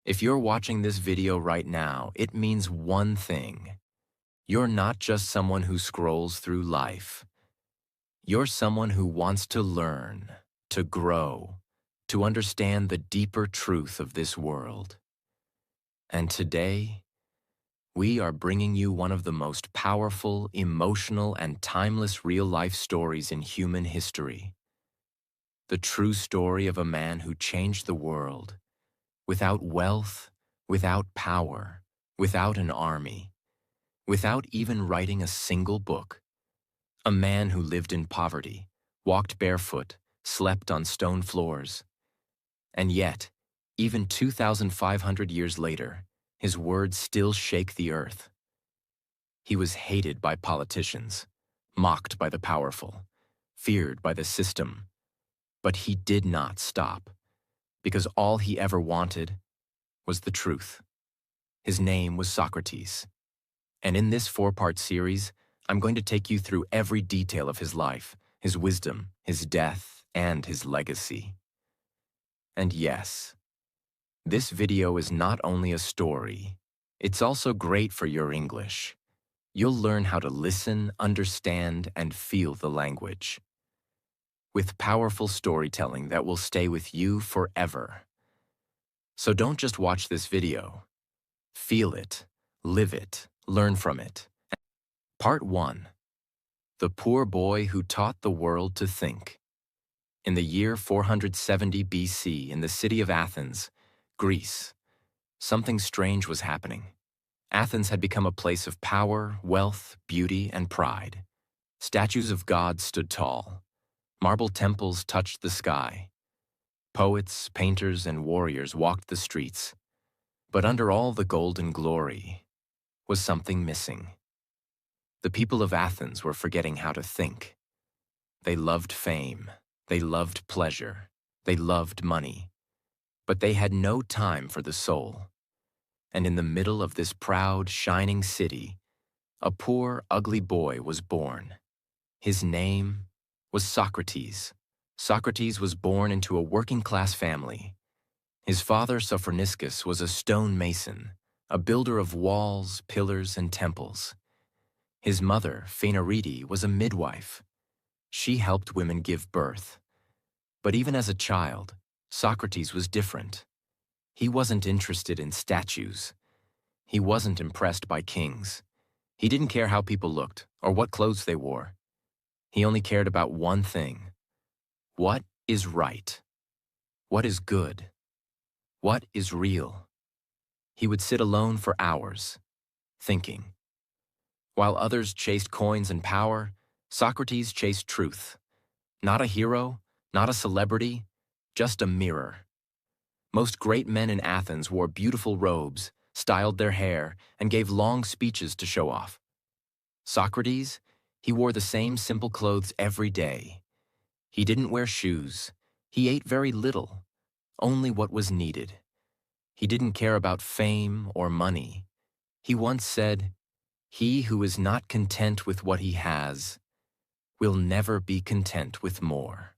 If you're watching this video right now, it means one thing. You're not just someone who scrolls through life. You're someone who wants to learn, to grow, to understand the deeper truth of this world. And today, we are bringing you one of the most powerful, emotional, and timeless real-life stories in human history. The true story of a man who changed the world, without wealth, without power, without an army, without even writing a single book. A man who lived in poverty, walked barefoot, slept on stone floors. And yet, even 2,500 years later, his words still shake the earth. He was hated by politicians, mocked by the powerful, feared by the system. But he did not stop, because all he ever wanted was the truth. His name was Socrates. And in this 4-part series, I'm going to take you through every detail of his life, his wisdom, his death, and his legacy. And yes, this video is not only a story, it's also great for your English. You'll learn how to listen, understand, and feel the language. With powerful storytelling that will stay with you forever. So don't just watch this video. Feel it, live it, learn from it. Part 1. The poor boy who taught the world to think. In the year 470 BC, in the city of Athens, Greece, something strange was happening. Athens had become a place of power, wealth, beauty, and pride. Statues of gods stood tall. Marble temples touched the sky. Poets, painters, and warriors walked the streets. But under all the golden glory was something missing. The people of Athens were forgetting how to think. They loved fame. They loved pleasure. They loved money. But they had no time for the soul. And in the middle of this proud, shining city, a poor, ugly boy was born. His name was Socrates. Socrates was born into a working-class family. His father, Sophroniskis, was a stone mason, a builder of walls, pillars, and temples. His mother, Phaenarete, was a midwife. She helped women give birth. But even as a child, Socrates was different. He wasn't interested in statues. He wasn't impressed by kings. He didn't care how people looked or what clothes they wore. He only cared about one thing. What is right? What is good? What is real? He would sit alone for hours, thinking. While others chased coins and power, Socrates chased truth. Not a hero, not a celebrity, just a mirror. Most great men in Athens wore beautiful robes, styled their hair, and gave long speeches to show off. Socrates, he wore the same simple clothes every day. He didn't wear shoes. He ate very little, only what was needed. He didn't care about fame or money. He once said, "He who is not content with what he has will never be content with more."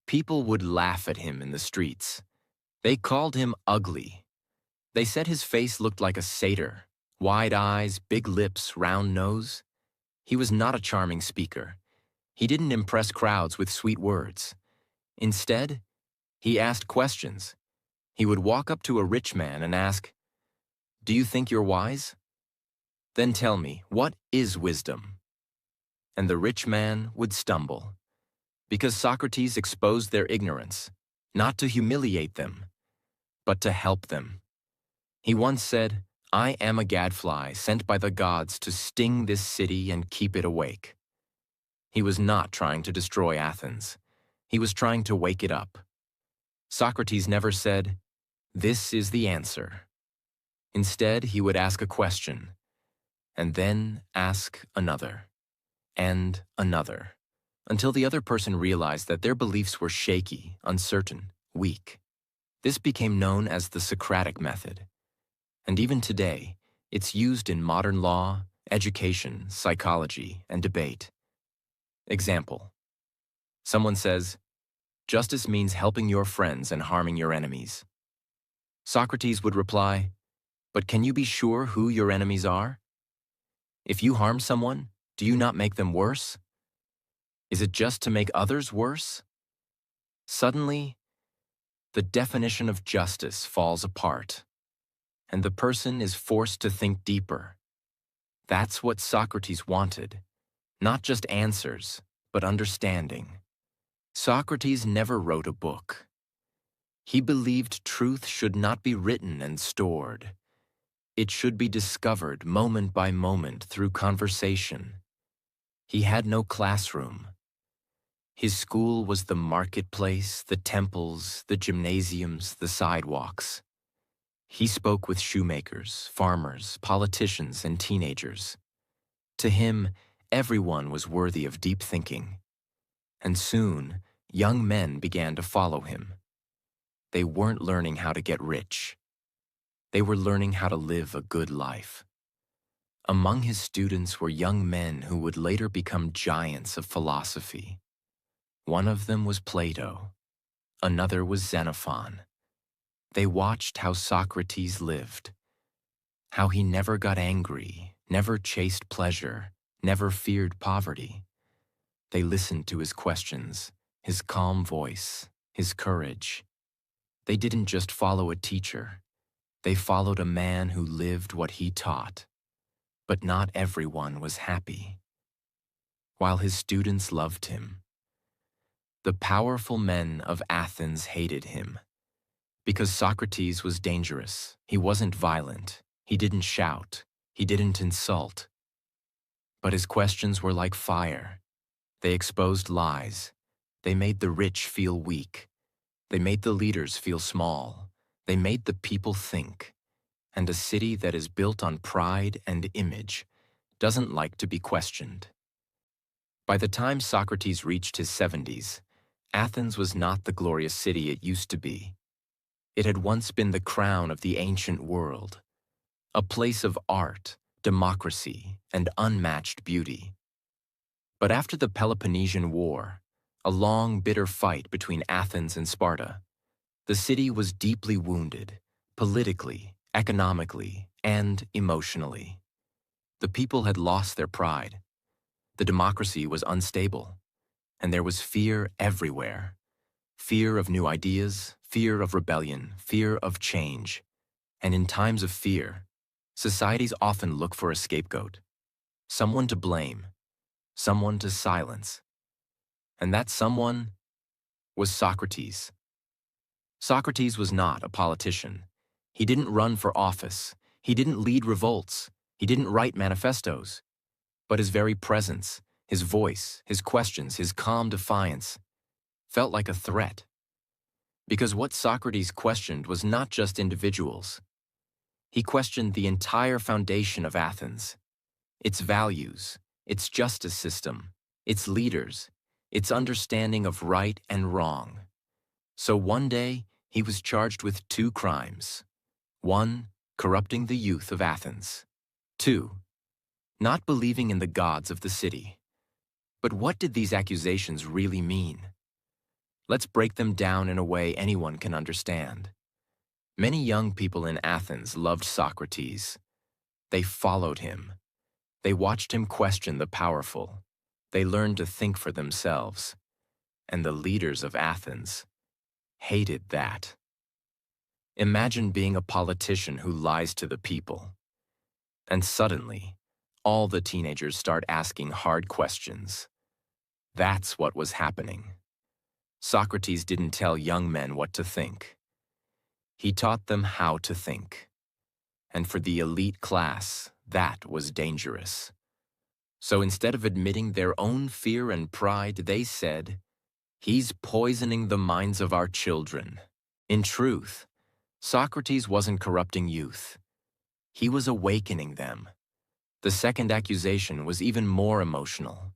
People would laugh at him in the streets. They called him ugly. They said his face looked like a satyr, wide eyes, big lips, round nose. He was not a charming speaker. He didn't impress crowds with sweet words. Instead, he asked questions. He would walk up to a rich man and ask, "Do you think you're wise? Then tell me, what is wisdom?" And the rich man would stumble, because Socrates exposed their ignorance, not to humiliate them, but to help them. He once said, "I am a gadfly sent by the gods to sting this city and keep it awake." He was not trying to destroy Athens. He was trying to wake it up. Socrates never said, "This is the answer." Instead, he would ask a question, and then ask another, and another, until the other person realized that their beliefs were shaky, uncertain, weak. This became known as the Socratic method. And even today, it's used in modern law, education, psychology, and debate. Example. Someone says, "Justice means helping your friends and harming your enemies." Socrates would reply, "But can you be sure who your enemies are? If you harm someone, do you not make them worse? Is it just to make others worse?" Suddenly, the definition of justice falls apart, and the person is forced to think deeper. That's what Socrates wanted, not just answers, but understanding. Socrates never wrote a book. He believed truth should not be written and stored. It should be discovered moment by moment through conversation. He had no classroom. His school was the marketplace, the temples, the gymnasiums, the sidewalks. He spoke with shoemakers, farmers, politicians, and teenagers. To him, everyone was worthy of deep thinking. And soon, young men began to follow him. They weren't learning how to get rich. They were learning how to live a good life. Among his students were young men who would later become giants of philosophy. One of them was Plato. Another was Xenophon. They watched how Socrates lived, how he never got angry, never chased pleasure, never feared poverty. They listened to his questions, his calm voice, his courage. They didn't just follow a teacher. They followed a man who lived what he taught. But not everyone was happy. While his students loved him, the powerful men of Athens hated him. Because Socrates was dangerous, he wasn't violent, he didn't shout, he didn't insult. But his questions were like fire. They exposed lies. They made the rich feel weak. They made the leaders feel small. They made the people think. And a city that is built on pride and image doesn't like to be questioned. By the time Socrates reached his 70s, Athens was not the glorious city it used to be. It had once been the crown of the ancient world, a place of art, democracy, and unmatched beauty. But after the Peloponnesian War, a long, bitter fight between Athens and Sparta, the city was deeply wounded, politically, economically, and emotionally. The people had lost their pride. The democracy was unstable, and there was fear everywhere. Fear of new ideas, fear of rebellion, fear of change. And in times of fear, societies often look for a scapegoat, someone to blame, someone to silence. And that someone was Socrates. Socrates was not a politician. He didn't run for office. He didn't lead revolts. He didn't write manifestos. But his very presence, his voice, his questions, his calm defiance felt like a threat. Because what Socrates questioned was not just individuals. He questioned the entire foundation of Athens, its values, its justice system, its leaders, its understanding of right and wrong. So one day, he was charged with 2 crimes. 1, corrupting the youth of Athens. 2, not believing in the gods of the city. But what did these accusations really mean? Let's break them down in a way anyone can understand. Many young people in Athens loved Socrates. They followed him. They watched him question the powerful. They learned to think for themselves. And the leaders of Athens hated that. Imagine being a politician who lies to the people. And suddenly, all the teenagers start asking hard questions. That's what was happening. Socrates didn't tell young men what to think. He taught them how to think. And for the elite class, that was dangerous. So instead of admitting their own fear and pride, they said, "He's poisoning the minds of our children." In truth, Socrates wasn't corrupting youth. He was awakening them. The second accusation was even more emotional.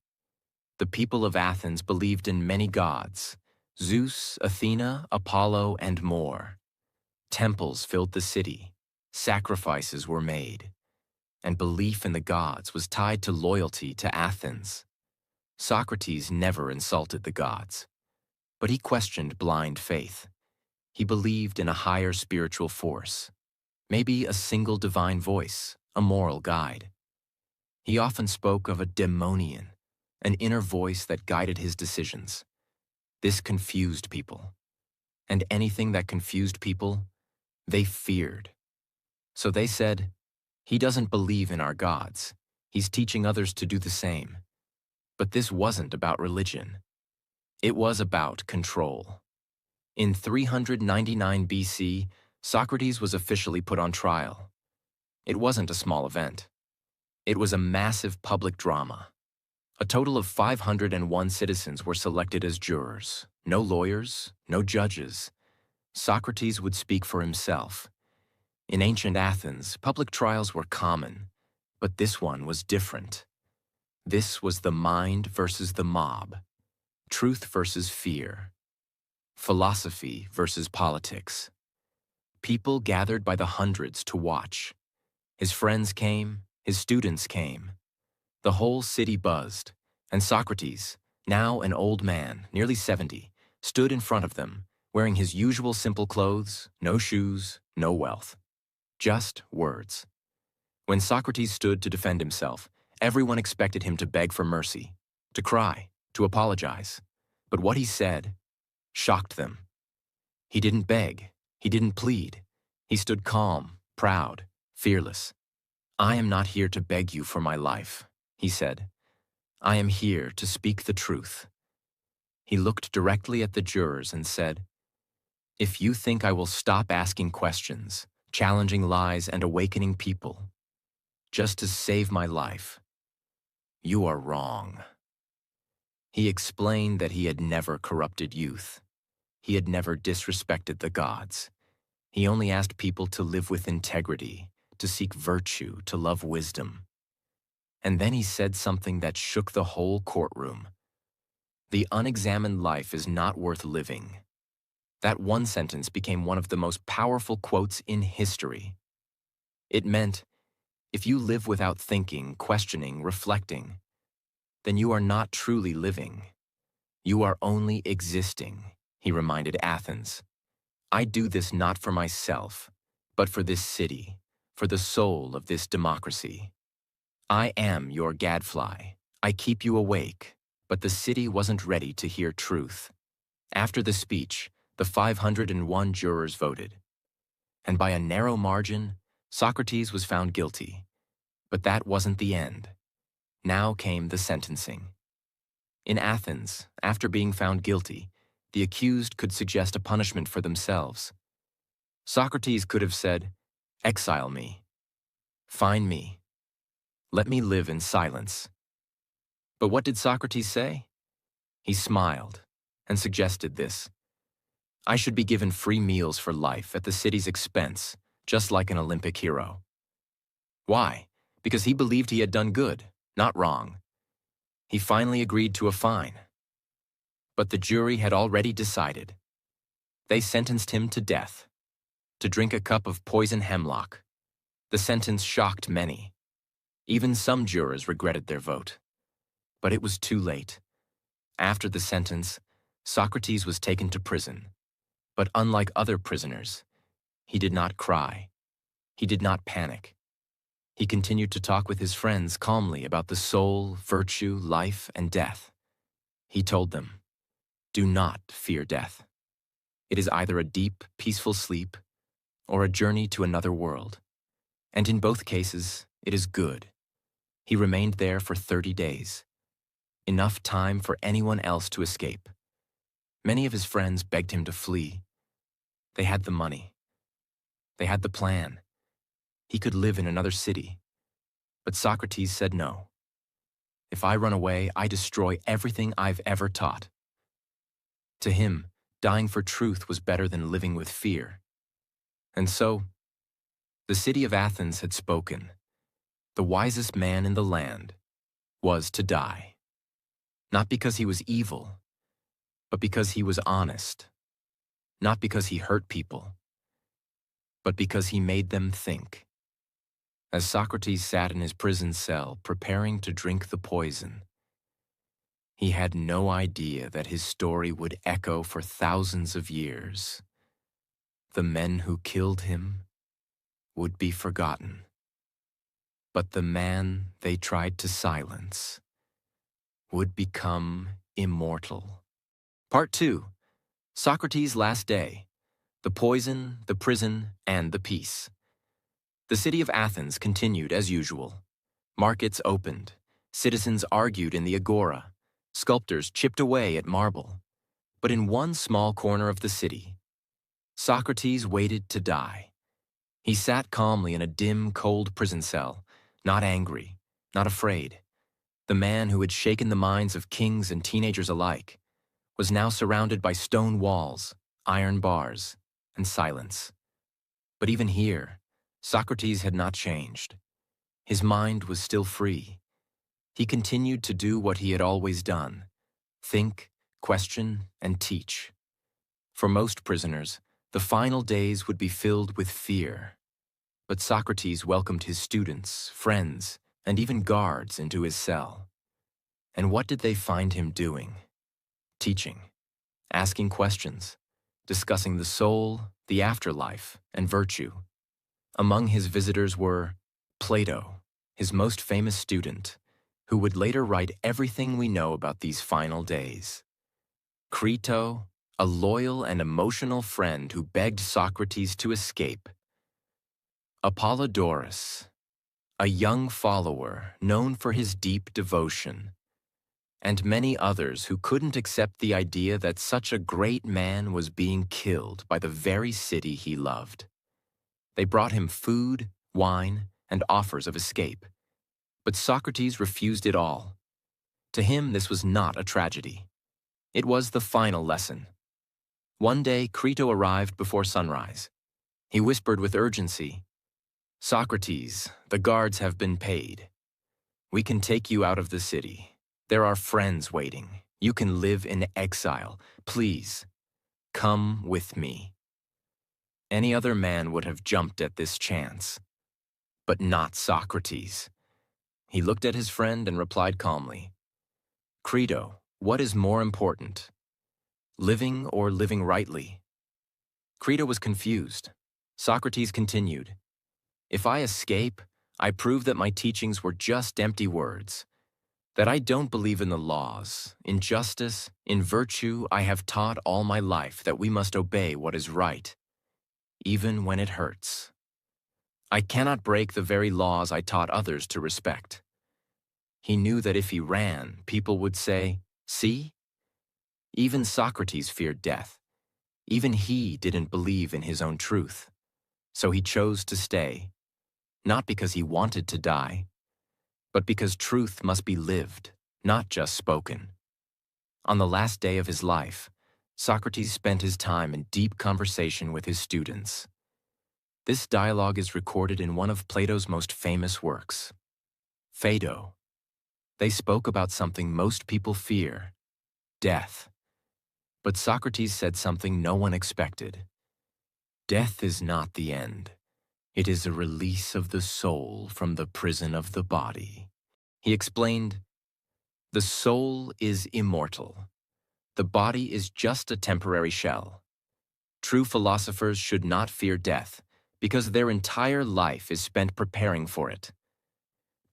The people of Athens believed in many gods: Zeus, Athena, Apollo, and more. Temples filled the city. Sacrifices were made. And belief in the gods was tied to loyalty to Athens. Socrates never insulted the gods, but he questioned blind faith. He believed in a higher spiritual force, maybe a single divine voice, a moral guide. He often spoke of a daemonion, an inner voice that guided his decisions. This confused people. And anything that confused people, they feared. So they said, "He doesn't believe in our gods. He's teaching others to do the same." But this wasn't about religion. It was about control. In 399 BC, Socrates was officially put on trial. It wasn't a small event. It was a massive public drama. A total of 501 citizens were selected as jurors. No lawyers, no judges. Socrates would speak for himself. In ancient Athens, public trials were common, but this one was different. This was the mind versus the mob, truth versus fear, philosophy versus politics. People gathered by the hundreds to watch. His friends came, his students came. The whole city buzzed, and Socrates, now an old man, nearly 70, stood in front of them, wearing his usual simple clothes, no shoes, no wealth. Just words. When Socrates stood to defend himself, everyone expected him to beg for mercy, to cry, to apologize. But what he said shocked them. He didn't beg. He didn't plead. He stood calm, proud, fearless. "I am not here to beg you for my life," he said. "I am here to speak the truth." He looked directly at the jurors and said, "If you think I will stop asking questions, challenging lies and awakening people, just to save my life, you are wrong." He explained that he had never corrupted youth. He had never disrespected the gods. He only asked people to live with integrity, to seek virtue, to love wisdom. And then he said something that shook the whole courtroom. "The unexamined life is not worth living." That one sentence became one of the most powerful quotes in history. It meant, if you live without thinking, questioning, reflecting, then you are not truly living. You are only existing, he reminded Athens. "I do this not for myself, but for this city, for the soul of this democracy. I am your gadfly. I keep you awake." But the city wasn't ready to hear truth. After the speech, the 501 jurors voted. And by a narrow margin, Socrates was found guilty. But that wasn't the end. Now came the sentencing. In Athens, after being found guilty, the accused could suggest a punishment for themselves. Socrates could have said, "Exile me. Fine me. Let me live in silence." But what did Socrates say? He smiled and suggested this: "I should be given free meals for life at the city's expense, just like an Olympic hero." Why? Because he believed he had done good, not wrong. He finally agreed to a fine. But the jury had already decided. They sentenced him to death, to drink a cup of poison hemlock. The sentence shocked many. Even some jurors regretted their vote. But it was too late. After the sentence, Socrates was taken to prison. But unlike other prisoners, he did not cry. He did not panic. He continued to talk with his friends calmly about the soul, virtue, life, and death. He told them, "Do not fear death. It is either a deep, peaceful sleep or a journey to another world. And in both cases, it is good." He remained there for 30 days. Enough time for anyone else to escape. Many of his friends begged him to flee. They had the money. They had the plan. He could live in another city. But Socrates said no. "If I run away, I destroy everything I've ever taught." To him, dying for truth was better than living with fear. And so, the city of Athens had spoken. The wisest man in the land was to die. Not because he was evil, but because he was honest. Not because he hurt people, but because he made them think. As Socrates sat in his prison cell preparing to drink the poison, he had no idea that his story would echo for thousands of years. The men who killed him would be forgotten, but the man they tried to silence would become immortal. Part 2. Socrates' Last Day. The Poison, the Prison, and the Peace. The city of Athens continued as usual. Markets opened. Citizens argued in the agora. Sculptors chipped away at marble. But in one small corner of the city, Socrates waited to die. He sat calmly in a dim, cold prison cell, not angry, not afraid. The man who had shaken the minds of kings and teenagers alike was now surrounded by stone walls, iron bars, and silence. But even here, Socrates had not changed. His mind was still free. He continued to do what he had always done: think, question, and teach. For most prisoners, the final days would be filled with fear. But Socrates welcomed his students, friends, and even guards into his cell. And what did they find him doing? Teaching, asking questions, discussing the soul, the afterlife, and virtue. Among his visitors were Plato, his most famous student, who would later write everything we know about these final days. Crito, a loyal and emotional friend who begged Socrates to escape. Apollodorus, a young follower known for his deep devotion. And many others who couldn't accept the idea that such a great man was being killed by the very city he loved. They brought him food, wine, and offers of escape. But Socrates refused it all. To him, this was not a tragedy. It was the final lesson. One day, Crito arrived before sunrise. He whispered with urgency, "Socrates, the guards have been paid. We can take you out of the city. There are friends waiting. You can live in exile. Please, come with me." Any other man would have jumped at this chance, but not Socrates. He looked at his friend and replied calmly, "Crito, what is more important, living or living rightly?" Crito was confused. Socrates continued, "If I escape, I prove that my teachings were just empty words, that I don't believe in the laws, in justice, in virtue. I have taught all my life that we must obey what is right, even when it hurts. I cannot break the very laws I taught others to respect." He knew that if he ran, people would say, "See?" Even Socrates feared death. Even he didn't believe in his own truth. So he chose to stay, not because he wanted to die, but because truth must be lived, not just spoken. On the last day of his life, Socrates spent his time in deep conversation with his students. This dialogue is recorded in one of Plato's most famous works, Phaedo. They spoke about something most people fear, death. But Socrates said something no one expected. Death is not the end. It is a release of the soul from the prison of the body. He explained, "The soul is immortal. The body is just a temporary shell. True philosophers should not fear death because their entire life is spent preparing for it,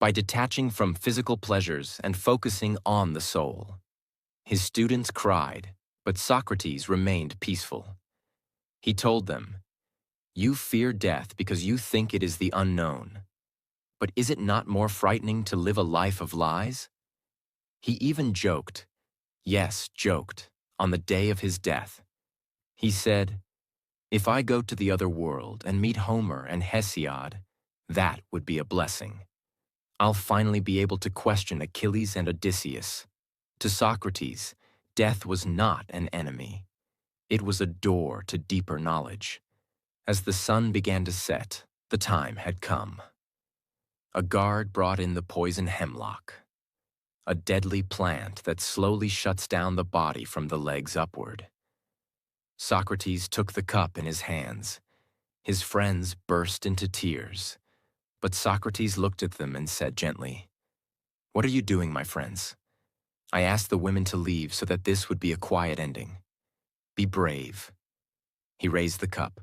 by detaching from physical pleasures and focusing on the soul." His students cried, but Socrates remained peaceful. He told them, "You fear death because you think it is the unknown. But is it not more frightening to live a life of lies?" He even joked, yes, joked, on the day of his death. He said, "If I go to the other world and meet Homer and Hesiod, that would be a blessing. I'll finally be able to question Achilles and Odysseus." To Socrates, death was not an enemy. It was a door to deeper knowledge. As the sun began to set, the time had come. A guard brought in the poison hemlock, a deadly plant that slowly shuts down the body from the legs upward. Socrates took the cup in his hands. His friends burst into tears, but Socrates looked at them and said gently, "What are you doing, my friends? I asked the women to leave so that this would be a quiet ending. Be brave." He raised the cup.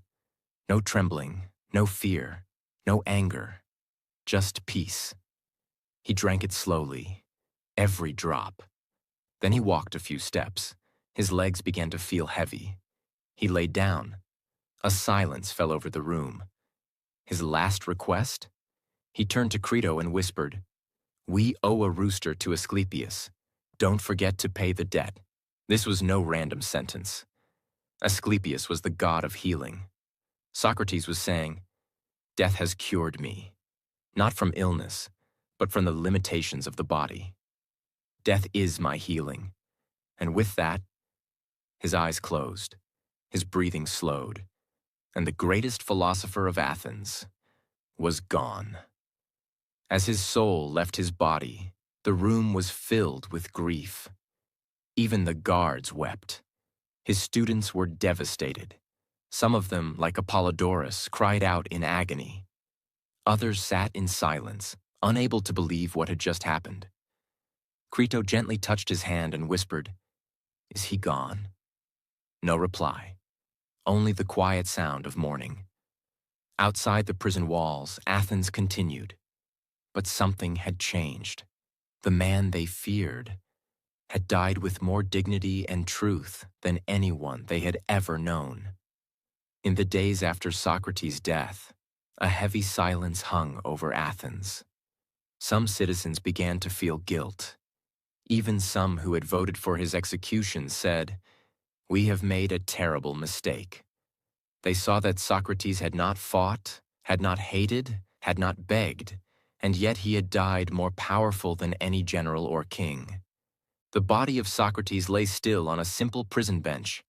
No trembling, no fear, no anger, just peace. He drank it slowly, every drop. Then he walked a few steps. His legs began to feel heavy. He lay down. A silence fell over the room. His last request? He turned to Crito and whispered, "We owe a rooster to Asclepius. Don't forget to pay the debt." This was no random sentence. Asclepius was the god of healing. Socrates was saying, "Death has cured me, not from illness, but from the limitations of the body. Death is my healing." And with that, his eyes closed, his breathing slowed, and the greatest philosopher of Athens was gone. As his soul left his body, the room was filled with grief. Even the guards wept. His students were devastated. Some of them, like Apollodorus, cried out in agony. Others sat in silence, unable to believe what had just happened. Crito gently touched his hand and whispered, "Is he gone?" No reply, only the quiet sound of mourning. Outside the prison walls, Athens continued. But something had changed. The man they feared had died with more dignity and truth than anyone they had ever known. In the days after Socrates' death, a heavy silence hung over Athens. Some citizens began to feel guilt. Even some who had voted for his execution said, "We have made a terrible mistake." They saw that Socrates had not fought, had not hated, had not begged, and yet he had died more powerful than any general or king. The body of Socrates lay still on a simple prison bench.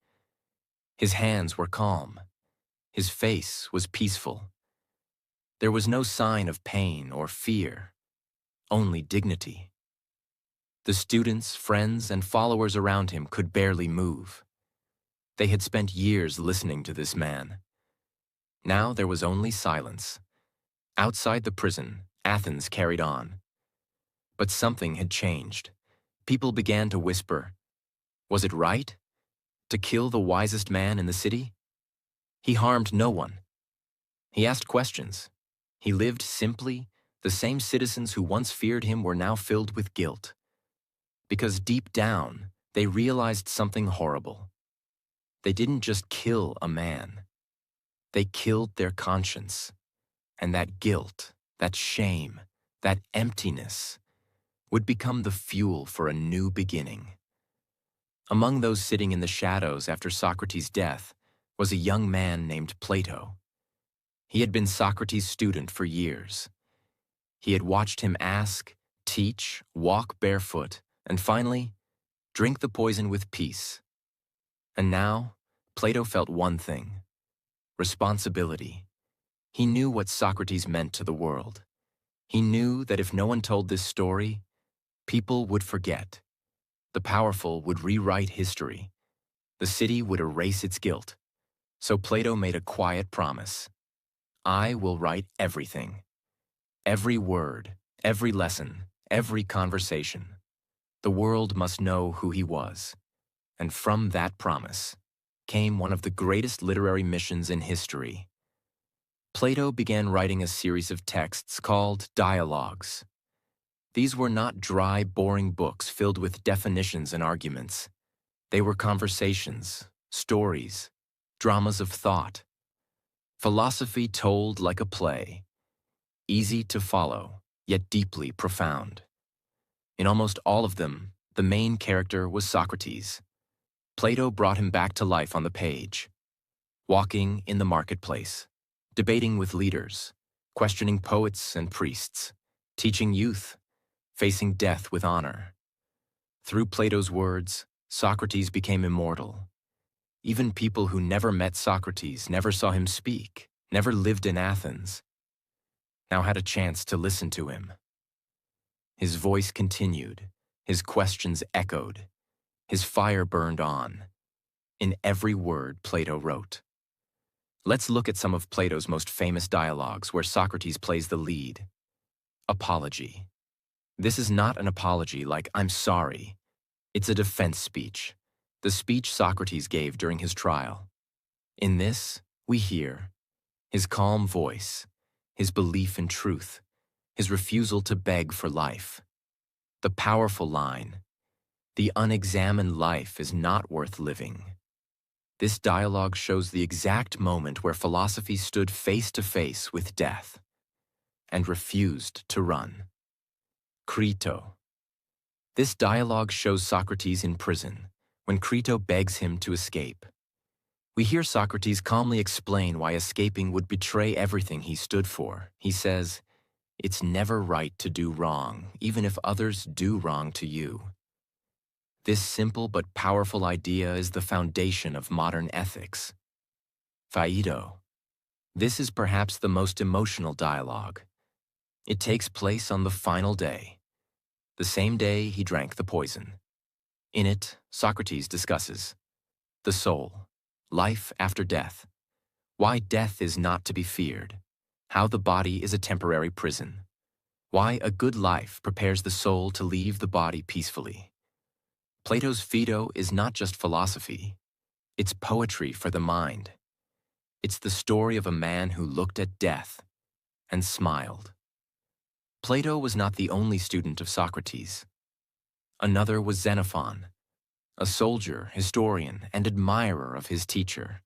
His hands were calm. His face was peaceful. There was no sign of pain or fear, only dignity. The students, friends, and followers around him could barely move. They had spent years listening to this man. Now there was only silence. Outside the prison, Athens carried on. But something had changed. People began to whisper, was it right to kill the wisest man in the city? He harmed no one. He asked questions. He lived simply. The same citizens who once feared him were now filled with guilt. Because deep down, they realized something horrible. They didn't just kill a man. They killed their conscience. And that guilt, that shame, that emptiness would become the fuel for a new beginning. Among those sitting in the shadows after Socrates' death was a young man named Plato. He had been Socrates' student for years. He had watched him ask, teach, walk barefoot, and finally, drink the poison with peace. And now, Plato felt one thing: responsibility. He knew what Socrates meant to the world. He knew that if no one told this story, people would forget. The powerful would rewrite history. The city would erase its guilt. So Plato made a quiet promise. I will write everything. Every word, every lesson, every conversation. The world must know who he was. And from that promise came one of the greatest literary missions in history. Plato began writing a series of texts called dialogues. These were not dry, boring books filled with definitions and arguments. They were conversations, stories, dramas of thought. Philosophy told like a play, easy to follow, yet deeply profound. In almost all of them, the main character was Socrates. Plato brought him back to life on the page, walking in the marketplace, debating with leaders, questioning poets and priests, teaching youth, facing death with honor. Through Plato's words, Socrates became immortal. Even people who never met Socrates, never saw him speak, never lived in Athens, now had a chance to listen to him. His voice continued, his questions echoed, his fire burned on. In every word Plato wrote. Let's look at some of Plato's most famous dialogues where Socrates plays the lead. Apology. This is not an apology like "I'm sorry." It's a defense speech, the speech Socrates gave during his trial. In this, we hear, His calm voice, his belief in truth, his refusal to beg for life. The powerful line, "The unexamined life is not worth living." This dialogue shows the exact moment where philosophy stood face to face with death and refused to run. Crito. This dialogue shows Socrates in prison, when Crito begs him to escape. We hear Socrates calmly explain why escaping would betray everything he stood for. He says, "It's never right to do wrong, even if others do wrong to you." This simple but powerful idea is the foundation of modern ethics. Phaedo. This is perhaps the most emotional dialogue. It takes place on the final day, the same day he drank the poison. In it, Socrates discusses the soul, life after death, why death is not to be feared, how the body is a temporary prison, why a good life prepares the soul to leave the body peacefully. Plato's Phaedo is not just philosophy, it's poetry for the mind. It's the story of a man who looked at death and smiled. Plato was not the only student of Socrates. Another was Xenophon, a soldier, historian, and admirer of his teacher.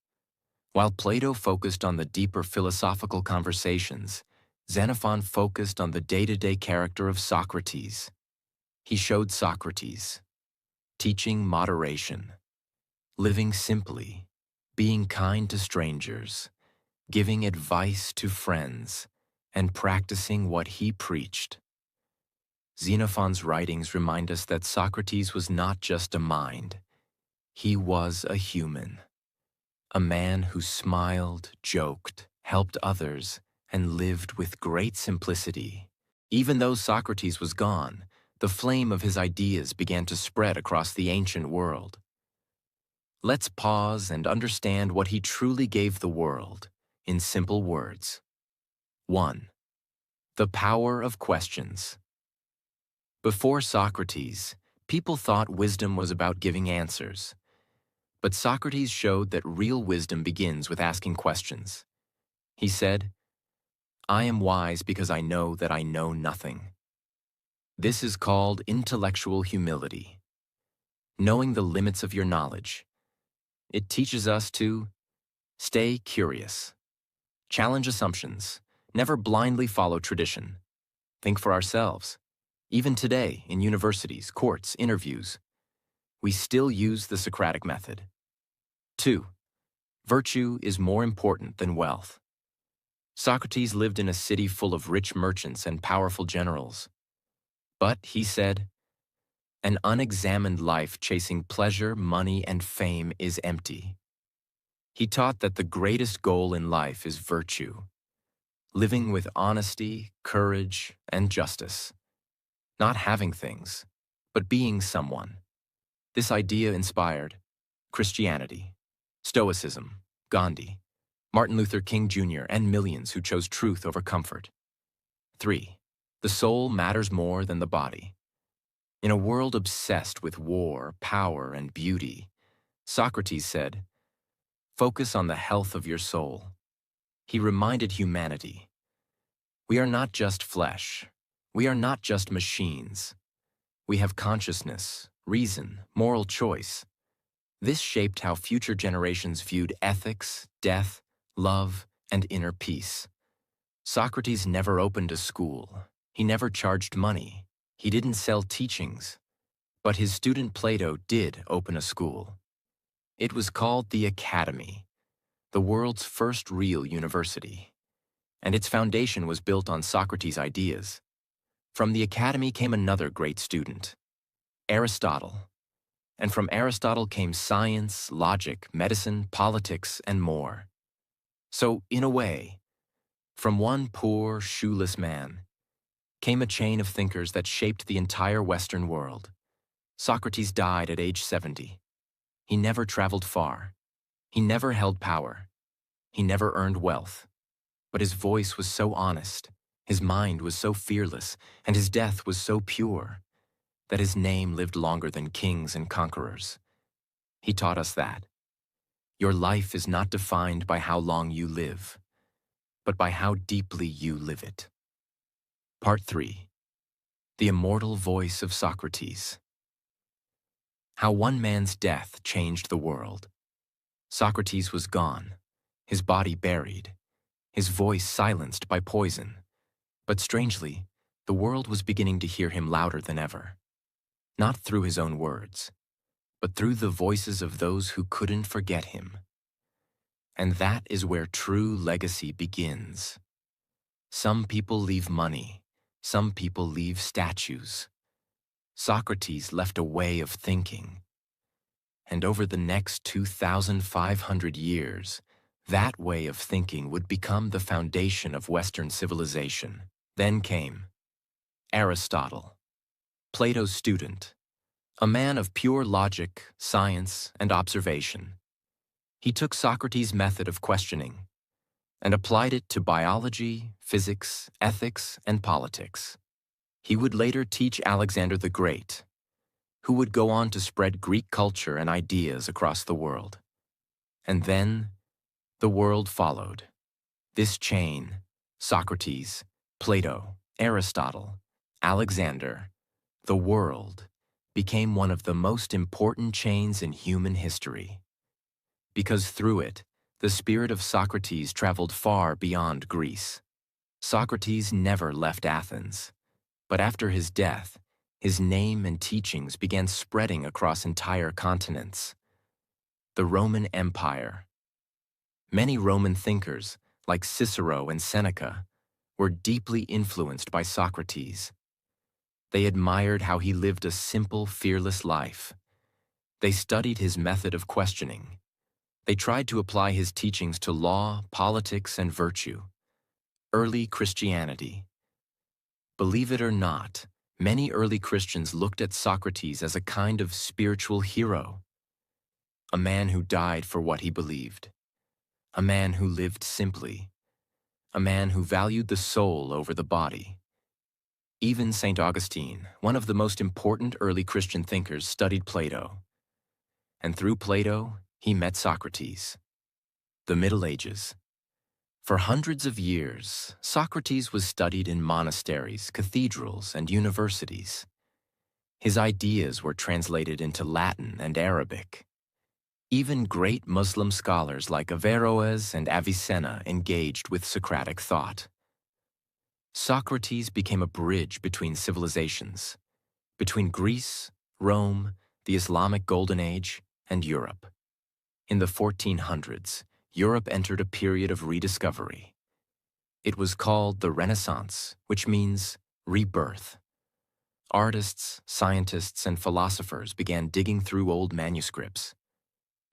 While Plato focused on the deeper philosophical conversations, Xenophon focused on the day-to-day character of Socrates. He showed Socrates teaching moderation, living simply, being kind to strangers, giving advice to friends, and practicing what he preached. Xenophon's writings remind us that Socrates was not just a mind. He was a human. A man who smiled, joked, helped others, and lived with great simplicity. Even though Socrates was gone, the flame of his ideas began to spread across the ancient world. Let's pause and understand what he truly gave the world in simple words. 1. The power of questions. Before Socrates, people thought wisdom was about giving answers. But Socrates showed that real wisdom begins with asking questions. He said, "I am wise because I know that I know nothing." This is called intellectual humility, knowing the limits of your knowledge. It teaches us to stay curious, challenge assumptions, never blindly follow tradition, think for ourselves. Even today, in universities, courts, interviews, we still use the Socratic method. 2. Virtue is more important than wealth. Socrates lived in a city full of rich merchants and powerful generals. But, he said, an unexamined life chasing pleasure, money, and fame is empty. He taught that the greatest goal in life is virtue, living with honesty, courage, and justice. Not having things, but being someone. This idea inspired Christianity, Stoicism, Gandhi, Martin Luther King Jr., and millions who chose truth over comfort. 3. The soul matters more than the body. In a world obsessed with war, power, and beauty, Socrates said, "Focus on the health of your soul." He reminded humanity, we are not just flesh. We are not just machines. We have consciousness, reason, moral choice. This shaped how future generations viewed ethics, death, love, and inner peace. Socrates never opened a school. He never charged money. He didn't sell teachings. But his student Plato did open a school. It was called the Academy, the world's first real university. And its foundation was built on Socrates' ideas. From the Academy came another great student, Aristotle. And from Aristotle came science, logic, medicine, politics, and more. So, in a way, from one poor, shoeless man came a chain of thinkers that shaped the entire Western world. Socrates died at age 70. He never traveled far. He never held power. He never earned wealth. But his voice was so honest, his mind was so fearless, and his death was so pure that his name lived longer than kings and conquerors. He taught us that your life is not defined by how long you live, but by how deeply you live it. Part 3. The Immortal Voice of Socrates. How one man's death changed the world. Socrates was gone, his body buried, his voice silenced by poison. But strangely, the world was beginning to hear him louder than ever. Not through his own words, but through the voices of those who couldn't forget him. And that is where true legacy begins. Some people leave money, some people leave statues. Socrates left a way of thinking. And over the next 2,500 years, that way of thinking would become the foundation of Western civilization. Then came Aristotle, Plato's student, a man of pure logic, science, and observation. He took Socrates' method of questioning and applied it to biology, physics, ethics, and politics. He would later teach Alexander the Great, who would go on to spread Greek culture and ideas across the world. And then, the world followed. This chain, Socrates, Plato, Aristotle, Alexander, the world, became one of the most important chains in human history. Because through it, the spirit of Socrates traveled far beyond Greece. Socrates never left Athens, but after his death, his name and teachings began spreading across entire continents. The Roman Empire. Many Roman thinkers, like Cicero and Seneca, were deeply influenced by Socrates. They admired how he lived a simple, fearless life. They studied his method of questioning. They tried to apply his teachings to law, politics, and virtue. Early Christianity. Believe it or not, many early Christians looked at Socrates as a kind of spiritual hero, a man who died for what he believed, a man who lived simply, a man who valued the soul over the body. Even St. Augustine, one of the most important early Christian thinkers, studied Plato. And through Plato, he met Socrates. The Middle Ages. For hundreds of years, Socrates was studied in monasteries, cathedrals, and universities. His ideas were translated into Latin and Arabic. Even great Muslim scholars like Averroes and Avicenna engaged with Socratic thought. Socrates became a bridge between civilizations, between Greece, Rome, the Islamic Golden Age, and Europe. In the 1400s, Europe entered a period of rediscovery. It was called the Renaissance, which means rebirth. Artists, scientists, and philosophers began digging through old manuscripts.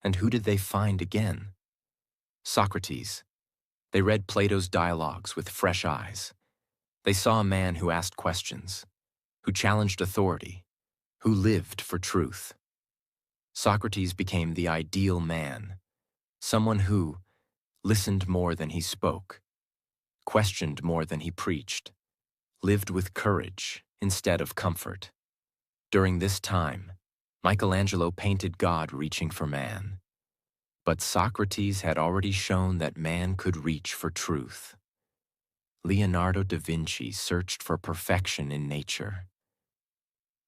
And who did they find again? Socrates. They read Plato's dialogues with fresh eyes. They saw a man who asked questions, who challenged authority, who lived for truth. Socrates became the ideal man, someone who listened more than he spoke, questioned more than he preached, lived with courage instead of comfort. During this time, Michelangelo painted God reaching for man. But Socrates had already shown that man could reach for truth. Leonardo da Vinci searched for perfection in nature.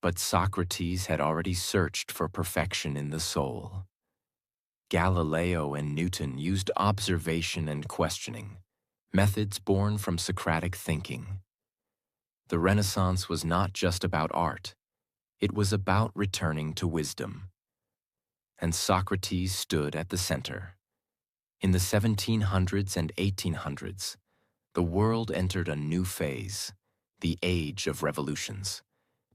But Socrates had already searched for perfection in the soul. Galileo and Newton used observation and questioning, methods born from Socratic thinking. The Renaissance was not just about art. It was about returning to wisdom. And Socrates stood at the center. In the 1700s and 1800s, the world entered a new phase, the age of revolutions.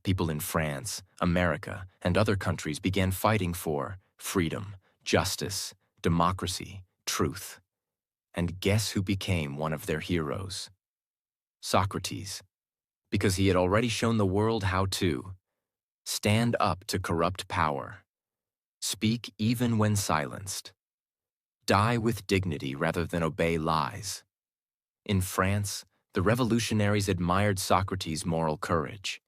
People in France, America, and other countries began fighting for freedom, justice, democracy, truth. And guess who became one of their heroes? Socrates, because he had already shown the world how to stand up to corrupt power, speak even when silenced, die with dignity rather than obey lies. In France, the revolutionaries admired Socrates' moral courage.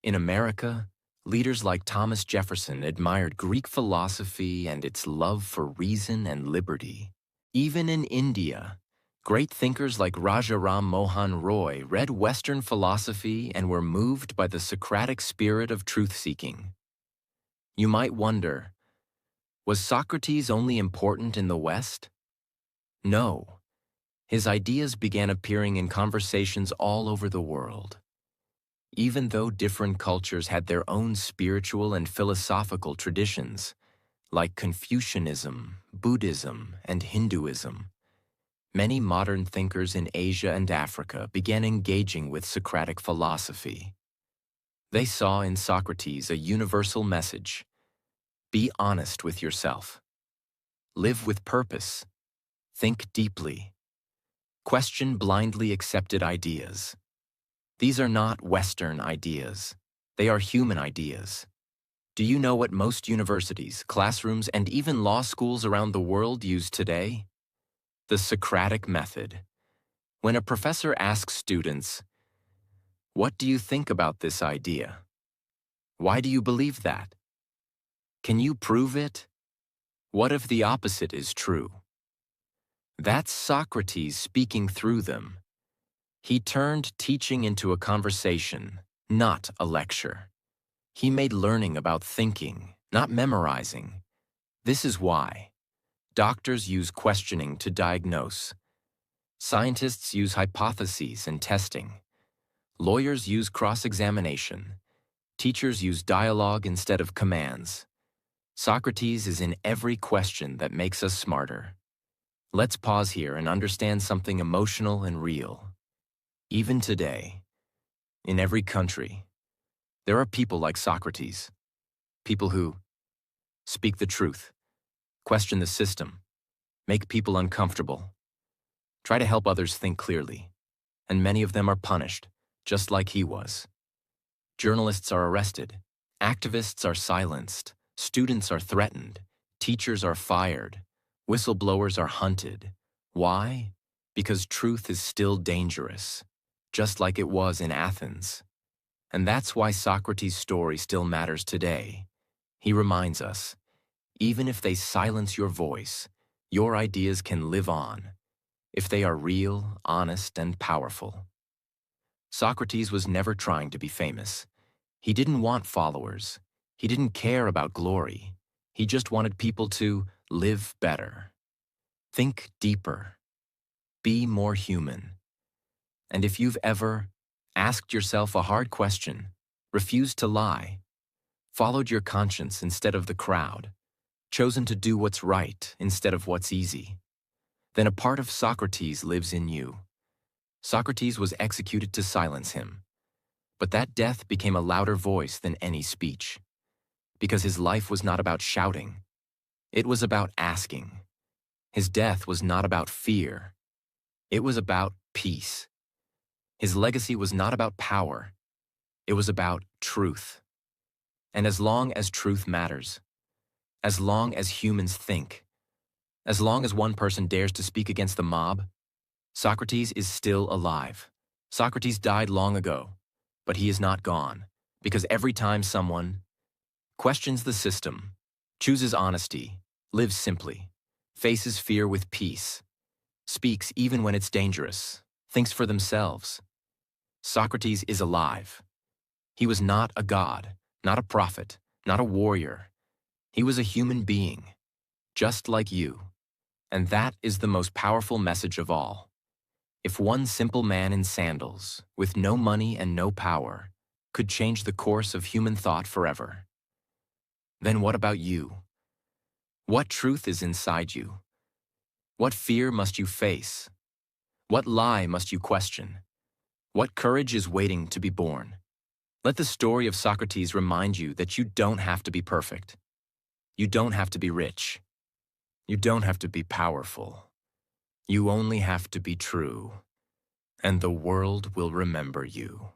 In America, leaders like Thomas Jefferson admired Greek philosophy and its love for reason and liberty. Even in India, Great thinkers like Rajaram Mohan Roy read Western philosophy and were moved by the Socratic spirit of truth-seeking. You might wonder, was Socrates only important in the West? No. His ideas began appearing in conversations all over the world. Even though different cultures had their own spiritual and philosophical traditions, like Confucianism, Buddhism, and Hinduism, many modern thinkers in Asia and Africa began engaging with Socratic philosophy. They saw in Socrates a universal message: be honest with yourself. Live with purpose. Think deeply. Question blindly accepted ideas. These are not Western ideas. They are human ideas. Do you know what most universities, classrooms, and even law schools around the world use today? The Socratic method. When a professor asks students, "What do you think about this idea? Why do you believe that? Can you prove it? What if the opposite is true?" That's Socrates speaking through them. He turned teaching into a conversation, not a lecture. He made learning about thinking, not memorizing. This is why doctors use questioning to diagnose. Scientists use hypotheses and testing. Lawyers use cross-examination. Teachers use dialogue instead of commands. Socrates is in every question that makes us smarter. Let's pause here and understand something emotional and real. Even today, in every country, there are people like Socrates. People who speak the truth, question the system, make people uncomfortable, try to help others think clearly, and many of them are punished, just like he was. Journalists are arrested, activists are silenced, students are threatened, teachers are fired, whistleblowers are hunted. Why? Because truth is still dangerous, just like it was in Athens. And that's why Socrates' story still matters today. He reminds us, even if they silence your voice, your ideas can live on, if they are real, honest, and powerful. Socrates was never trying to be famous. He didn't want followers. He didn't care about glory. He just wanted people to live better. Think deeper. Be more human. And if you've ever asked yourself a hard question, refused to lie, followed your conscience instead of the crowd, chosen to do what's right instead of what's easy, then a part of Socrates lives in you. Socrates was executed to silence him, but that death became a louder voice than any speech, because his life was not about shouting. It was about asking. His death was not about fear. It was about peace. His legacy was not about power. It was about truth. And as long as truth matters, as long as humans think, as long as one person dares to speak against the mob, Socrates is still alive. Socrates died long ago, but he is not gone, because every time someone questions the system, chooses honesty, lives simply, faces fear with peace, speaks even when it's dangerous, thinks for themselves, Socrates is alive. He was not a god, not a prophet, not a warrior. He was a human being, just like you. And that is the most powerful message of all. If one simple man in sandals, with no money and no power, could change the course of human thought forever, then what about you? What truth is inside you? What fear must you face? What lie must you question? What courage is waiting to be born? Let the story of Socrates remind you that you don't have to be perfect. You don't have to be rich. You don't have to be powerful. You only have to be true, and the world will remember you.